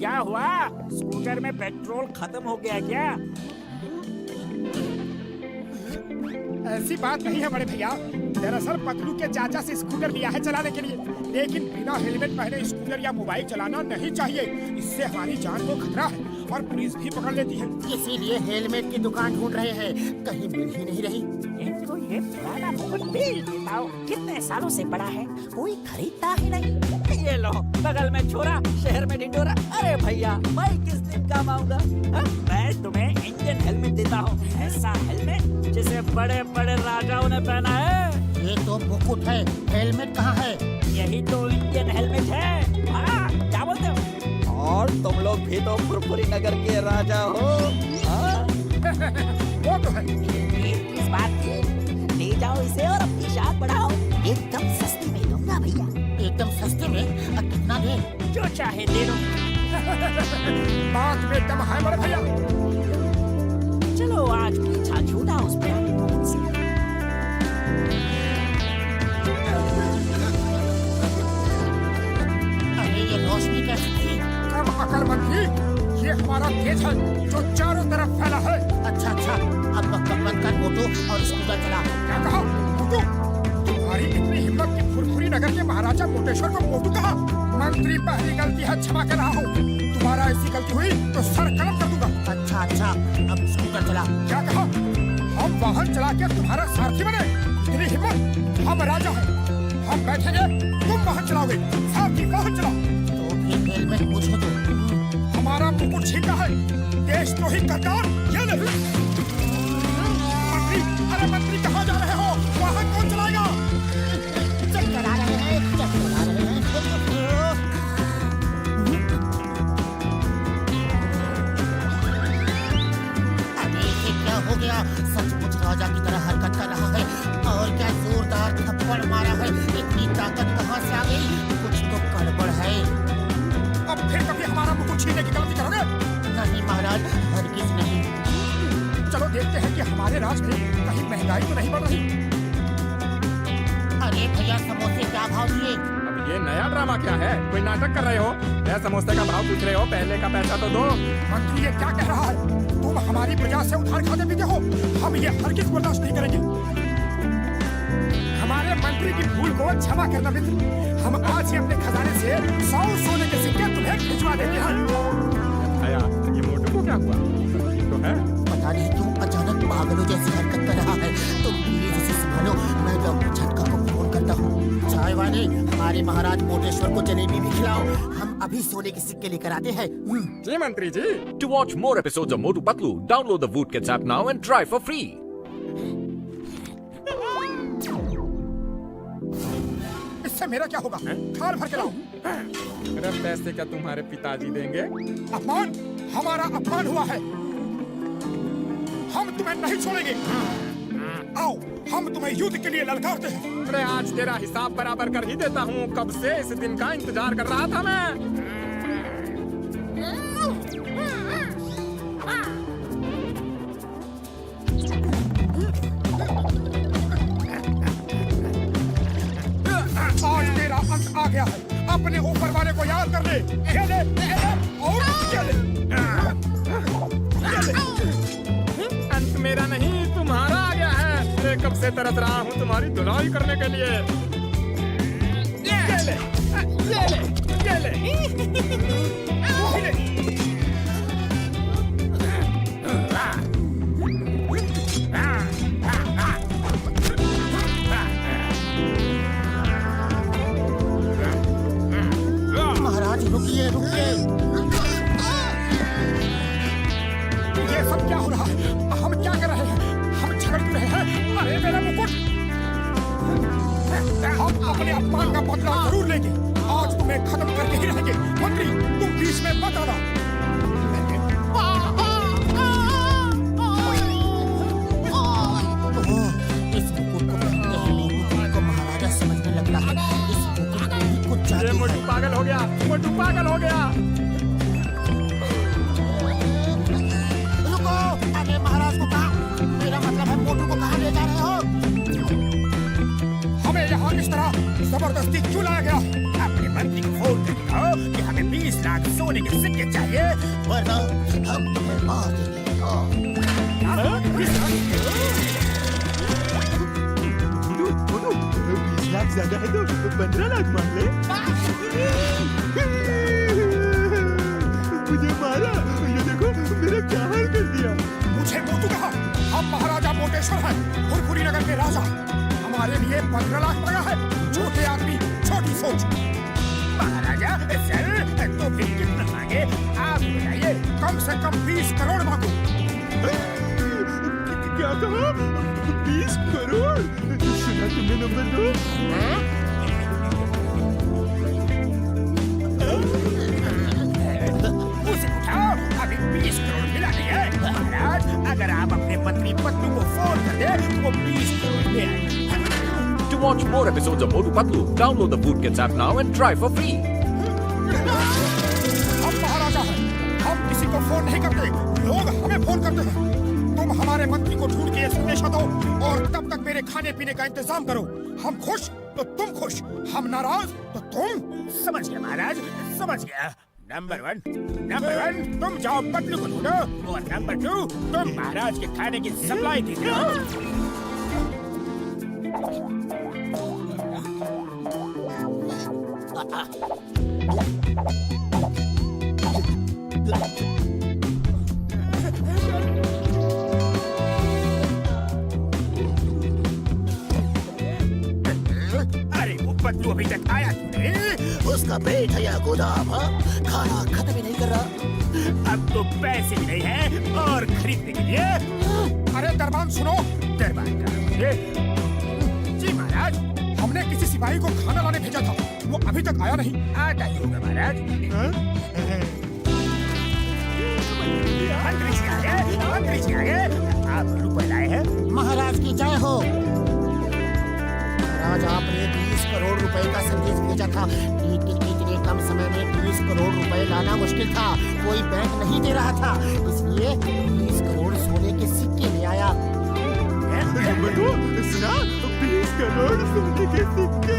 क्या हुआ? स्कूटर में पेट्रोल खत्म हो गया क्या? ऐसी बात नहीं है बड़े भैया। दरअसल पतलू के चाचा से स्कूटर लिया है चलाने के लिए, लेकिन बिना हेलमेट पहने स्कूटर या मोबाइल चलाना नहीं चाहिए। इससे हमारी जान को खतरा है और पुलिस भी पकड़ लेती है। इसीलिए हेलमेट की दुकान ढूंढ रहे हैं, कहीं मिल ही नहीं रही। इनको ये पुराना मुकुट बेच देता हूँ, कितने सालों से पड़ा है, कोई खरीदता ही नहीं। ये लो, बगल में छोरा, शहर में ढिंढोरा। अरे भैया, मैं किस दिन काम आऊंगा? मैं तुम्हें इंडियन हेलमेट देता हूँ, ऐसा हेलमेट जिसे बड़े बड़े राजाओं ने पहना है। ये तो मुकुट है, हेलमेट कहाँ है? यही तो इंडियन हेलमेट है। हाँ, क्या बोलते हो? और तुम लोग भी तो फुरफुरी नगर के राजा हो। हाँ? वो तो है। इस बात की ले जाओ इसे और अपनी शान बढ़ाओ। एकदम सस्ती में दूंगा भैया। एकदम सस्ते में? कितना दे? जो चाहे दे दो। बात में दम है बड़े भैया। चलो आज पीछा छूटा उस पे से। अरे ये रोशनी कैसी थी? कम अकलमंदी, ये हमारा तेज है जो चारों तरफ फैला है। अच्छा अच्छा, अब बंद कर मोटू और स्कूटर चला। क्या कहा मोटू? तुम्हारी इतनी हिम्मत कि फुरफुरी नगर के महाराजा मोटेश्वर को मोटू कहा? मंत्री, पहली गलती है, क्षमा कर रहा हूँ। तुम्हारा ऐसी गलती हुई तो सर कलम कर दूंगा। अच्छा अच्छा, अब स्कूटर चला। क्या कहा? हम वाहन चला के तुम्हारा सारथी बने? इतनी हिम्मत? हम राजा हैं, हम बैठेंगे, तुम वाहन चलाओगे। सारथी वाहन चलाओ। तो फिर हेलमेट मुझे दो। हमारा मुकुट छीनना है, देशद्रोही गद्दार। ये ले। मंत्री, अरे मंत्री कहाँ जा रहे हो? वाहन कौन चलाएगा? चल चला रहे हैं, चल चला रहे हैं। अरे ये क्या हो गया? सचमुच राजा की तरह हरकत कर रहा है। और क्या जोरदार थप्पड़ मारा है। इतनी ताकत कहाँ से आ गई? कुछ तो गड़बड़ है। अब फिर कभी हमारा मुकुट छीनने की गलती करोगे? नहीं महाराज, हरगिज नहीं। चलो देखते हैं कि हमारे राज में कहीं महंगाई तो नहीं बढ़ रही। अरे भैया, समोसे क्या भाव दिए? अब ये नया ड्रामा क्या है? कोई नाटक कर रहे हो? मैं समोसे का भाव पूछ रहे हो, पहले का पैसा तो दो। मंत्री ये क्या कह रहा है? तुम हमारी प्रजा से उधार खाते पीते हो। हम ये हरगिज बर्दाश्त नहीं करेंगे। हमारे मंत्री की भूल को क्षमा करना मित्र। हम आज ही अपने खजाने से 100 सोने के सिक्के तुम्हें भिजवा देते हैं। आया, ये मोटू को क्या हुआ? ठीक तो है? पता नहीं क्यों अचानक पागलों जैसी हरकत कर रहा है। तुम प्लीज इसे संभालो, मैं डॉक्टर झटका को फोन करता हूँ। चाय वाले, हमारे महाराज मोटेश्वर को जलेबी भी खिलाओ। हम अभी सोने के सिक्के लेकर आते हैं। जी मंत्री जी। To watch more episodes of Motu Patlu, download the Voot Kids app now and try for free. इससे मेरा क्या होगा? थाल भर के लाओ। मेरा पैसे क्या तुम्हारे पिताजी देंगे? अपमान, हमारा अपमान हुआ है। हम तुम्हें नहीं छोड़ेंगे। आओ, हम तुम्हें युद्ध के लिए ललकारते हैं। अरे आज तेरा हिसाब बराबर कर ही देता हूँ। कब से इस दिन का इंतजार कर रहा था मैं। आज तेरा अंत आ गया है। अपने ऊपर वाले को याद कर ले। ये ले, और ये ले। अंत मेरा नहीं, तुम्हारा आ गया है। मैं कब से तरस रहा हूँ तुम्हारी धुलाई करने के लिए। ये ले, ये ले, ये ले। महाराज रुकिए रुकिए। ये सब क्या हो रहा है? हम क्या कर रहे हैं? हम झगड़ क्यों रहे हैं? अरे मेरा मुकुट! हम अपने अपमान का बदला जरूर लेंगे। आज तुम्हें खत्म करके ही रहेंगे। मंत्री, तुम बीच में मत आना। इस मुकुट को पहनते ही मोटू को महाराजा समझने लगता है। इस मुकुट में ही कुछ ये जादू मोटू है। पागल हो गया, मोटू पागल हो गया। रुको, अरे महाराज को कहा, मेरा मतलब है मोटू को कहाँ ले जा रहे हो? हमें यहाँ इस तरह जबरदस्ती क्यों लाया गया? अपने मंत्री को फोन कर दिखाओ कि हमें 20 लाख सोने के सिक्के चाहिए, वरना हम तुम्हें मार देंगे। हाँ। 20 लाख ज्यादा है तो 15 लाख मांग ले। मुझे मारा, ये देखो मेरा क्या हाल कर दिया। मुझे मोटू कहा, हम महाराजा मोटेश्वर हैं, फुरफुरी नगर के राजा। हमारे लिए 15 लाख मांगा है। छोटे आदमी, छोटी सोच। महाराजा सर, तो फिर कितना मांगे आप बताइए। कम से कम 20 करोड़ मांगो। क्या कहा? 20 करोड़? सुना तुमने नंबर 2? उसे उठाओ, अभी 20 करोड़ मिला नहीं है। महाराज, अगर आप अपने पत्नी पत्नी को फोन कर दे, वो 20 करोड़ ले आए। To watch more episodes of Motu Patlu, download the Voot Kids app now and try for free. हम महाराजा हैं, हम किसी को फोन नहीं करते, लोग हमें फोन करते हैं। तुम हमारे मंत्री को ढूंढ के संदेशा दो और तब तक मेरे खाने पीने का इंतजाम करो। हम खुश तो तुम खुश, हम नाराज तो तुम। समझ गया महाराज, समझ गया। नंबर 1 तुम जाओ पतलू को ढूंढो, और नंबर 2 तुम महाराज के खाने की सप्लाई दे दो। अरे वो पतलू अभी तक आया क्यों नहीं? उसका पेट है या गोदाम? हाँ? खाना खत्म ही नहीं कर रहा। अब तो पैसे भी नहीं है और खरीदने के लिए। अरे दरबान सुनो, दरबान का जी महाराज, हमने किसी सिपाही को खाना लाने भेजा था, वो अभी तक आया नहीं। आता ही होगा महाराज। मंत्री जी आ गए, मंत्री जी आ गए। आप रुपए लाए हैं? महाराज की जय हो। महाराज, आपने 20 करोड़ रुपए का संदेश भेजा था, लेकिन इतने कम समय में 20 करोड़ रुपए लाना मुश्किल था। कोई बैंक नहीं दे रहा था, इसलिए 20 करोड़ सोने के सिक्के ले आया। नंबर 2 सुना? 20 करोड़ सोने के सिक्के।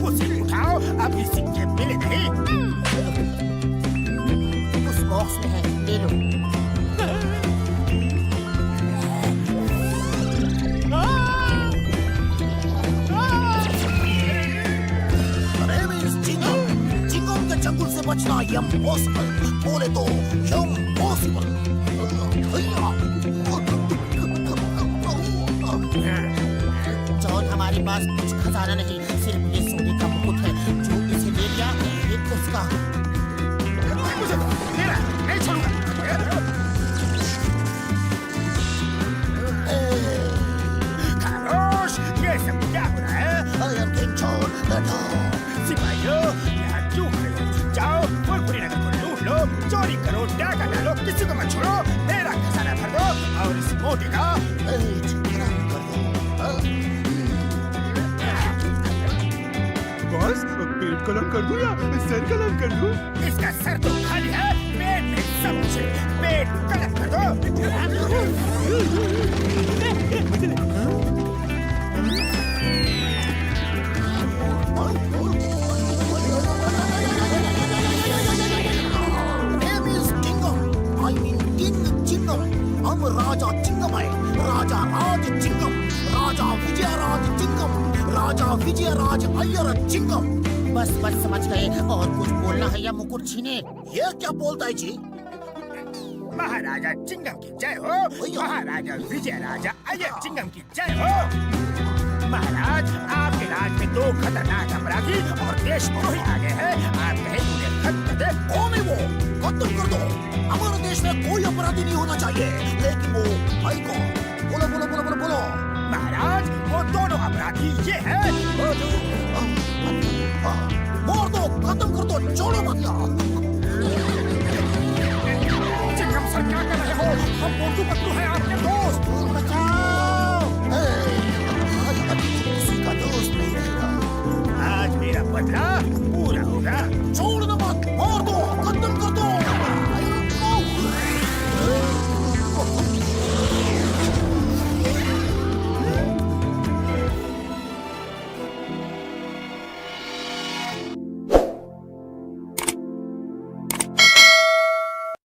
उसे उठाओ, अभी सिक्के मिले नहीं। उस बॉक्स में है, ले लो। चिंगम के जंगल से बचना इम्पॉसिबल, बोले तो इम्पॉसिबल। जॉन, हमारे पास कुछ खजाना नहीं, सिर्फ ये सोने का मुकुट है। जो इसे ले गया ये उसका। मुझे मेरा नहीं छोड़ूंगा। खामोश, ये सब क्या हो रहा है? I am King John the Dog। सिपाहियों, यहाँ क्यों खड़े हो? जाओ फुरफुरी नगर को लूट लो, चोरी करो, डाका डालो, किसी को मत छोड़ो। मेरा खजाना भर दो और इस मोटे का बॉस, पेट कलम कर दूं या सर कलम कर दूं? इसका सर तो खाली है, पेट में सब कुछ है। पेट कलम कर दो। Name is Chingam। I mean King Chingam। हम राजा चिंगम है, राजा राज चिंगम, राजा विजयराज चिंगम, राजा विजयराज अय्यर चिंगम। बस बस समझ गए, और कुछ बोलना है या मुकुट छीने? ये क्या बोलता है जी? महाराजा चिंगम की जय हो, महाराजा विजयराजा अय्यर चिंगम की जय हो। महाराज, आपके राज में 2 खतरनाक अपराधी और देशद्रोही आ गए हैं। आप कहें उन्हें खत्म कर दे। कौन है वो? खत्म कर दो। हमारे देश में कोई अपराधी नहीं होना चाहिए, लेकिन वो है कौन? बोलो बोलो बोलो बोलो बोलो। महाराज, वो दोनों अपराधी ये हैं। मार दो, खत्म कर दो, छोड़ो मत यार। चिंगम सर, क्या कर रहे हो? हम मोटू पतलू हैं, आपके दोस्त।